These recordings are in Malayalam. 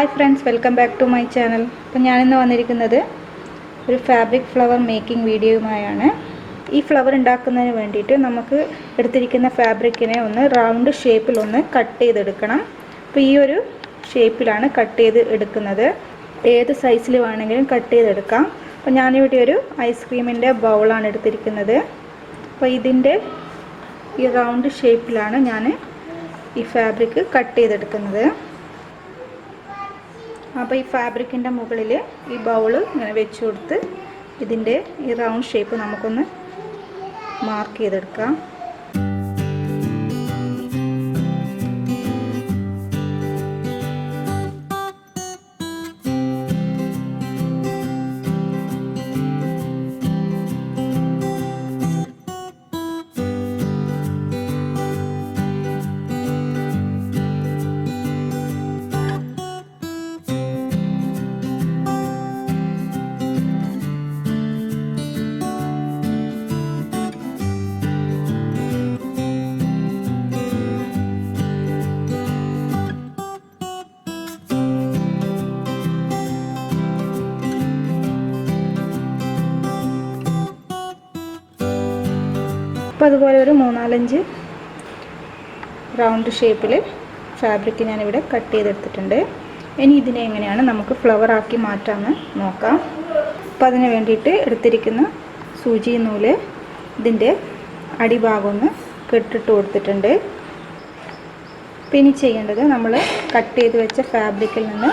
Hi friends, welcome back to my channel. അപ്പോൾ ഞാനിന്ന് വന്നിരിക്കുന്നത് ഒരു ഫാബ്രിക് ഫ്ലവർ മേക്കിംഗ് വീഡിയോയുമായാണ്. ഈ ഫ്ലവർ ഉണ്ടാക്കുന്നതിന് വേണ്ടിയിട്ട് നമുക്ക് എടുത്തിരിക്കുന്ന ഫാബ്രിക്കിനെ ഒന്ന് റൗണ്ട് ഷേപ്പിൽ ഒന്ന് കട്ട് ചെയ്തെടുക്കണം. അപ്പോൾ ഈ ഒരു ഷേപ്പിലാണ് കട്ട് ചെയ്ത് എടുക്കുന്നത്. ഏത് സൈസിൽ വേണമെങ്കിലും കട്ട് ചെയ്തെടുക്കാം. അപ്പോൾ ഞാനിവിടെ ഒരു ഐസ്ക്രീമിൻ്റെ ബൗളാണ് എടുത്തിരിക്കുന്നത്. അപ്പോൾ ഇതിൻ്റെ ഈ റൗണ്ട് ഷേപ്പിലാണ് ഞാൻ ഈ ഫാബ്രിക് കട്ട് ചെയ്തെടുക്കുന്നത്. അപ്പോൾ ഈ ഫാബ്രിക്കിൻ്റെ മുകളിൽ ഈ ബൗള് ഇങ്ങനെ വെച്ച് കൊടുത്ത് ഇതിൻ്റെ ഈ റൗണ്ട് ഷേപ്പ് നമുക്കൊന്ന് മാർക്ക് ചെയ്തെടുക്കാം. അപ്പോൾ അതുപോലെ ഒരു 3-4 റൗണ്ട് ഷേപ്പിൽ ഫാബ്രിക് ഞാനിവിടെ കട്ട് ചെയ്തെടുത്തിട്ടുണ്ട്. ഇനി ഇതിനെ എങ്ങനെയാണ് നമുക്ക് ഫ്ലവർ ആക്കി മാറ്റാമെന്ന് നോക്കാം. അപ്പോൾ അതിന് വേണ്ടിയിട്ട് എടുത്തിരിക്കുന്ന സൂചി നൂല് ഇതിൻ്റെ അടിഭാഗം ഒന്ന് കെട്ടിട്ട് കൊടുത്തിട്ടുണ്ട്. അപ്പോൾ ഇനി ചെയ്യേണ്ടത് നമ്മൾ കട്ട് ചെയ്ത് വെച്ച ഫാബ്രിക്കിൽ നിന്ന്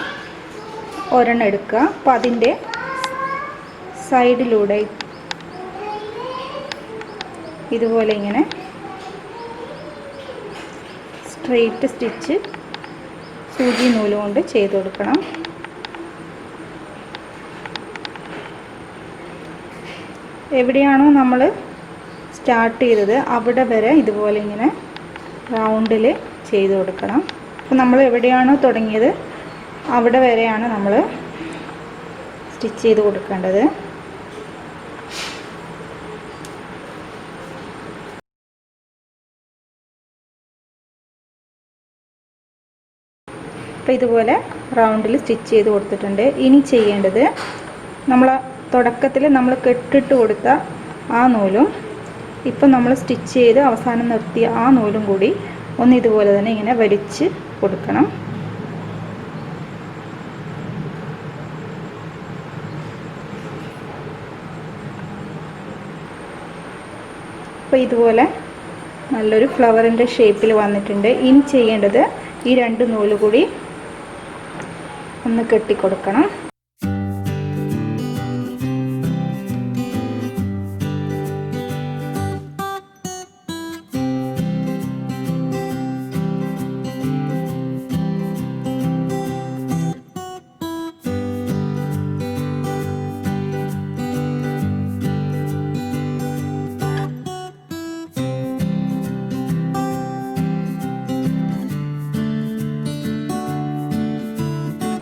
ഒരെണ്ണം എടുക്കുക. അപ്പോൾ അതിൻ്റെ സൈഡിലൂടെ ഇതുപോലെ ഇങ്ങനെ സ്ട്രെയിറ്റ് സ്റ്റിച്ച് സൂചി നൂല് കൊണ്ട് ചെയ്ത് കൊടുക്കണം. എവിടെയാണോ നമ്മൾ സ്റ്റാർട്ട് ചെയ്തത് അവിടെ വരെ ഇതുപോലെ ഇങ്ങനെ റൗണ്ടിൽ ചെയ്ത് കൊടുക്കണം. അപ്പോൾ നമ്മൾ എവിടെയാണോ തുടങ്ങിയത് അവിടെ വരെയാണ് നമ്മൾ സ്റ്റിച്ച് ചെയ്ത് കൊടുക്കേണ്ടത്. അപ്പോൾ ഇതുപോലെ റൗണ്ടിൽ സ്റ്റിച്ച് ചെയ്ത് കൊടുത്തിട്ടുണ്ട്. ഇനി ചെയ്യേണ്ടത് നമ്മൾ തുടക്കത്തിൽ നമ്മൾ കെട്ടിട്ട് കൊടുത്ത ആ നൂലും ഇപ്പം നമ്മൾ സ്റ്റിച്ച് ചെയ്ത് അവസാനം നിർത്തിയ ആ നൂലും കൂടി ഒന്ന് ഇതുപോലെ തന്നെ ഇങ്ങനെ വലിച്ച് കൊടുക്കണം. അപ്പോൾ ഇതുപോലെ നല്ലൊരു ഫ്ലവറിൻ്റെ ഷേപ്പിൽ വന്നിട്ടുണ്ട്. ഇനി ചെയ്യേണ്ടത് ഈ 2 നൂല് കൂടി ഒന്ന് കെട്ടിക്കൊടുക്കണം.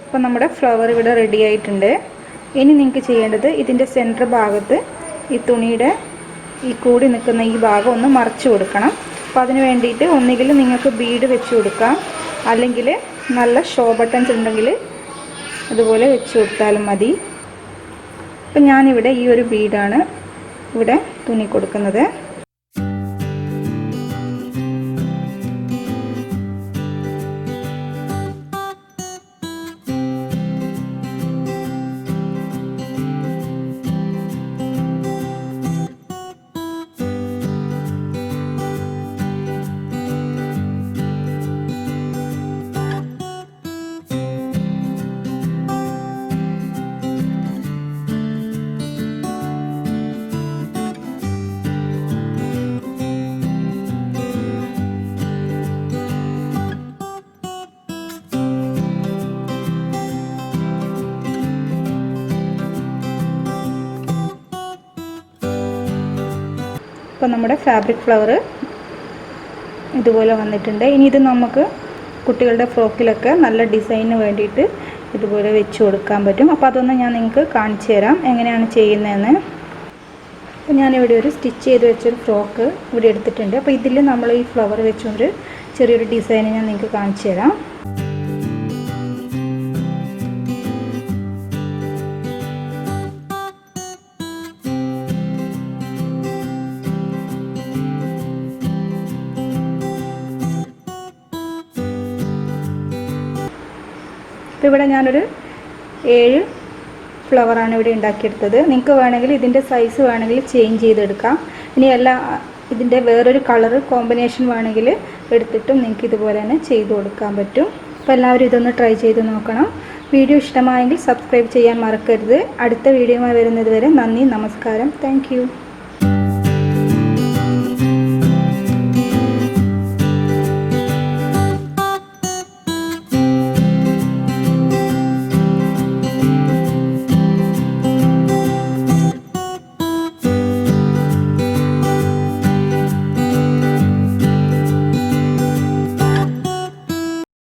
അപ്പോൾ നമ്മുടെ ഫ്ലവർ ഇവിടെ റെഡി ആയിട്ടുണ്ട്. ഇനി നിങ്ങൾക്ക് ചെയ്യേണ്ടത് ഇതിൻ്റെ സെൻറ്റർ ഭാഗത്ത് ഈ തുണിയുടെ ഈ കൂടി നിൽക്കുന്ന ഈ ഭാഗം ഒന്ന് മറച്ചു കൊടുക്കണം. അപ്പോൾ അതിന് വേണ്ടിയിട്ട് ഒന്നുകിൽ നിങ്ങൾക്ക് ബീഡ് വെച്ച് കൊടുക്കാം, അല്ലെങ്കിൽ നല്ല ഷോ ബട്ടൺസ് ഉണ്ടെങ്കിൽ അതുപോലെ വെച്ച് കൊടുത്താലും മതി. അപ്പോൾ ഞാനിവിടെ ഈ ഒരു ബീഡാണ് ഇവിടെ തുന്നി കൊടുക്കുന്നത്. അപ്പോൾ നമ്മുടെ ഫാബ്രിക് ഫ്ലവർ ഇതുപോലെ വന്നിട്ടുണ്ട്. ഇനി ഇത് നമുക്ക് കുട്ടികളുടെ ഫ്രോക്കിലൊക്കെ നല്ല ഡിസൈന് വേണ്ടിയിട്ട് ഇതുപോലെ വെച്ച് കൊടുക്കാൻ പറ്റും. അപ്പോൾ അതൊന്ന് ഞാൻ നിങ്ങൾക്ക് കാണിച്ചു തരാം എങ്ങനെയാണ് ചെയ്യുന്നതെന്ന്. അപ്പോൾ ഞാനിവിടെ ഒരു സ്റ്റിച്ച് ചെയ്ത് വെച്ചൊരു ഫ്രോക്ക് ഇവിടെ എടുത്തിട്ടുണ്ട്. അപ്പോൾ ഇതിൽ നമ്മൾ ഈ ഫ്ലവർ വെച്ചുകൊണ്ട് ചെറിയൊരു ഡിസൈൻ ഞാൻ നിങ്ങൾക്ക് കാണിച്ചു തരാം. അപ്പോൾ ഇവിടെ ഞാനൊരു 7 ഫ്ലവറാണ് ഇവിടെ ഉണ്ടാക്കിയെടുത്തത്. നിങ്ങൾക്ക് വേണമെങ്കിൽ ഇതിൻ്റെ സൈസ് വേണമെങ്കിൽ ചേഞ്ച് ചെയ്തെടുക്കാം. ഇനി ഇതിൻ്റെ വേറൊരു കളർ കോമ്പിനേഷൻ വേണമെങ്കിൽ എടുത്തിട്ടും നിങ്ങൾക്ക് ഇതുപോലെ തന്നെ ചെയ്ത് കൊടുക്കാൻ പറ്റും. അപ്പോൾ എല്ലാവരും ഇതൊന്ന് ട്രൈ ചെയ്ത് നോക്കണം. വീഡിയോ ഇഷ്ടമായെങ്കിൽ സബ്സ്ക്രൈബ് ചെയ്യാൻ മറക്കരുത്. അടുത്ത വീഡിയോയുമായി വരുന്നത് വരെ നന്ദി, നമസ്കാരം, താങ്ക് യു.